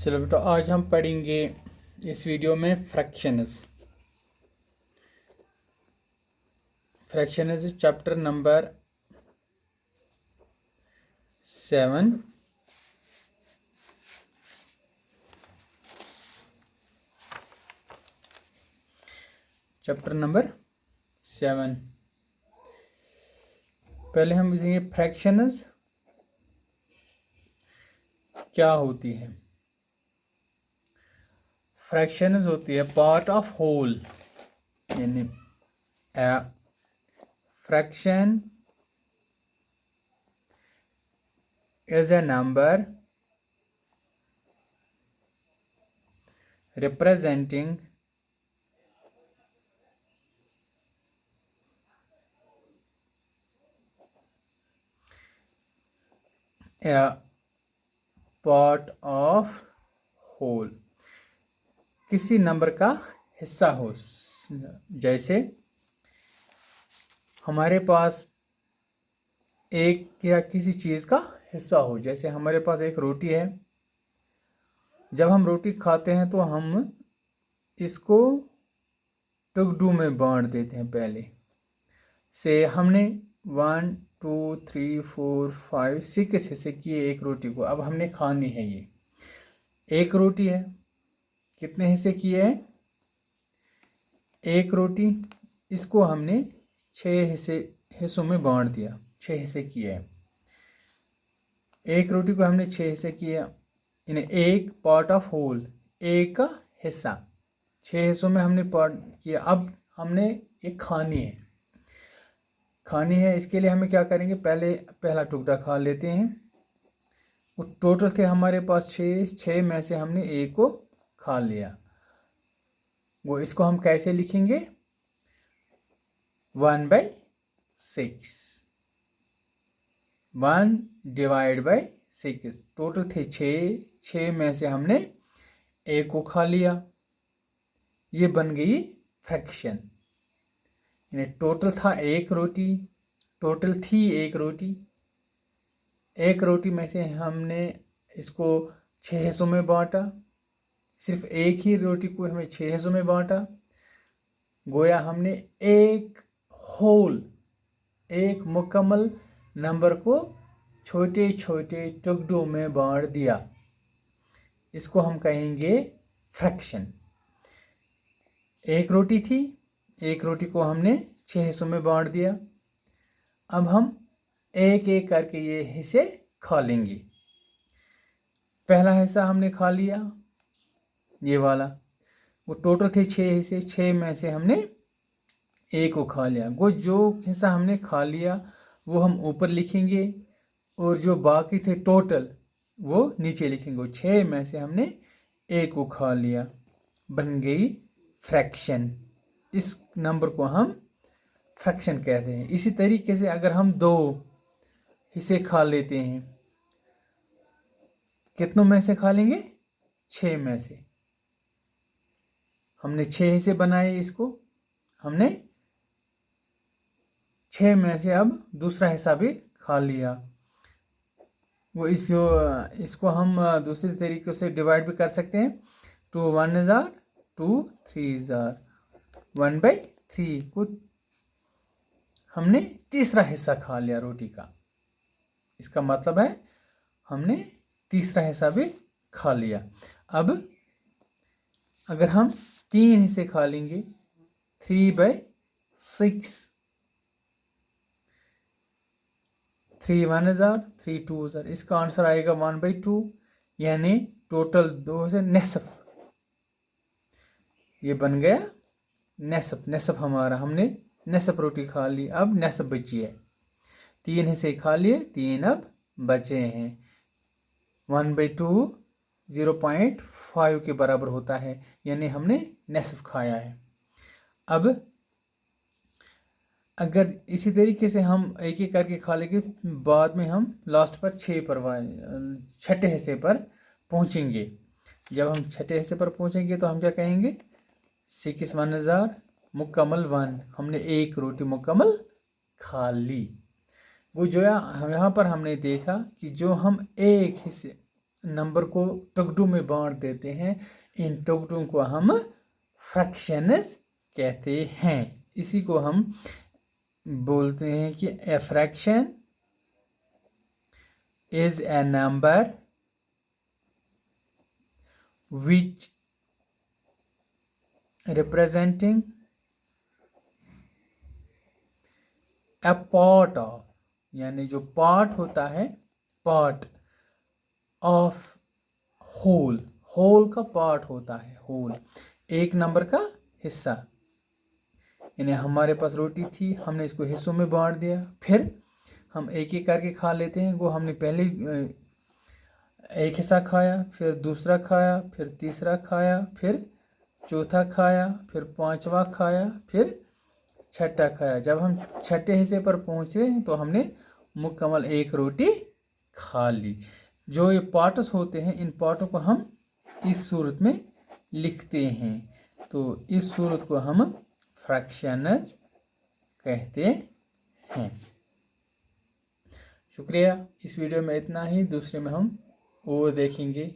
चलो बेटा, आज हम पढ़ेंगे इस वीडियो में fractions chapter number 7। Chapter number 7 पहले हम देखेंगे फ्रैक्शंस क्या होती है। फ्रैक्शंस होती है पार्ट ऑफ होल, यानी fraction is a number representing a part of whole, किसी नंबर का हिस्सा हो। जैसे हमारे पास एक या किसी चीज़ का हिस्सा हो, जैसे हमारे पास एक रोटी है। जब हम रोटी खाते हैं तो हम इसको टुकड़ों में बांट देते हैं। पहले से हमने 1 2 3 4 5 6 हिस्से किए एक रोटी को। अब हमने खानी है। ये एक रोटी है, कितने हिस्से किए हैं? एक रोटी। इसको हमने 6 हिस्सों में बांट दिया, 6 हिस्से किए हैं। एक रोटी को हमने 6 हिस्से किया, इन्हें एक पार्ट ऑफ होल, एक का हिस्सा 6 हिस्सों में हमने पार्ट किया। अब हमने ये खानी है। इसके लिए हमें क्या करेंगे? पहले पहला टुकड़ा खा लेते हैं। वो टोटल थे हमारे पास 6 में से हमने एक को खा लिया। वो इसको हम कैसे लिखेंगे? 1/6, 1 डिवाइड बाई 6। टोटल थे 6 में से हमने एक को खा लिया। ये बन गई फ्रैक्शन। टोटल था एक रोटी, टोटल थी एक रोटी। एक रोटी में से हमने इसको 6 हिस्सों में बांटा। सिर्फ एक ही रोटी को हमें 6 हिस्सों में बांटा। गोया हमने एक होल, एक मुकम्मल नंबर को छोटे छोटे टुकड़ों में बांट दिया। इसको हम कहेंगे फ्रैक्शन। एक रोटी थी, एक रोटी को हमने 6 हिस्सों में बांट दिया। अब हम एक एक करके ये हिस्से खा लेंगे। पहला हिस्सा हमने खा लिया, ये वाला। वो टोटल थे 6 हिस्से, 6 में से हमने एक को खा लिया। वो जो हिस्सा हमने खा लिया वो हम ऊपर लिखेंगे, और जो बाकी थे टोटल वो नीचे लिखेंगे। 6 में से हमने एक को खा लिया, बन गई फ्रैक्शन। इस नंबर को हम फ्रैक्शन कहते हैं। इसी तरीके से अगर हम 2 हिस्से खा लेते हैं, कितनों में से खा लेंगे? 6 में से। हमने 6 हिस्से बनाए, इसको हमने 6 में से अब दूसरा हिस्सा भी खा लिया। वो इसको हम दूसरे तरीके से डिवाइड भी कर सकते हैं। 2 1 जार 2 3 जार 1/3 को हमने तीसरा हिस्सा खा लिया रोटी का। इसका मतलब है हमने तीसरा हिस्सा भी खा लिया। अब अगर हम 3 हिस्से खा लेंगे, 3/6, 3 1 जार 3 2 जार, इसका आंसर आएगा 1/2, यानी टोटल 2 से नेसफ। ये बन गया नेसफ हमारा। हमने नेसफ रोटी खा ली, अब नेसफ बची है। 3 हिस्से खा लिए, 3 अब बचे हैं। 1/2 0.5 के बराबर होता है, यानी हमने नेसफ खाया है। अब अगर इसी तरीके से हम एक एक करके खा लेंगे, बाद में हम लास्ट पर 6ठे हिस्से पर पहुंचेंगे। जब हम 6ठे हिस्से पर पहुंचेंगे तो हम क्या कहेंगे? 6 1 जार मुकम्मल 1, हमने एक रोटी मुकम्मल खा ली। वो जो यहाँ पर हमने देखा कि जो हम एक हिस्से नंबर को टुकड़ों में बांट देते हैं, इन टुकड़ों को हम फ्रैक्शंस कहते हैं। इसी को हम बोलते हैं कि a fraction is a number which representing A part of, यानी जो पार्ट होता है, पार्ट ऑफ होल, होल का पार्ट होता है, होल एक नंबर का हिस्सा। यानी हमारे पास रोटी थी, हमने इसको हिस्सों में बांट दिया, फिर हम एक एक करके खा लेते हैं। वो हमने पहले एक हिस्सा खाया, फिर दूसरा खाया, फिर तीसरा खाया, फिर चौथा खाया, फिर पांचवा खाया, फिर छठा खाया। जब हम छठे हिस्से पर पहुंचे तो हमने मुकम्मल एक रोटी खा ली। जो ये पार्ट्स होते हैं, इन पार्टों को हम इस सूरत में लिखते हैं, तो इस सूरत को हम फ्रैक्शंस कहते हैं। शुक्रिया। इस वीडियो में इतना ही, दूसरे में हम और देखेंगे।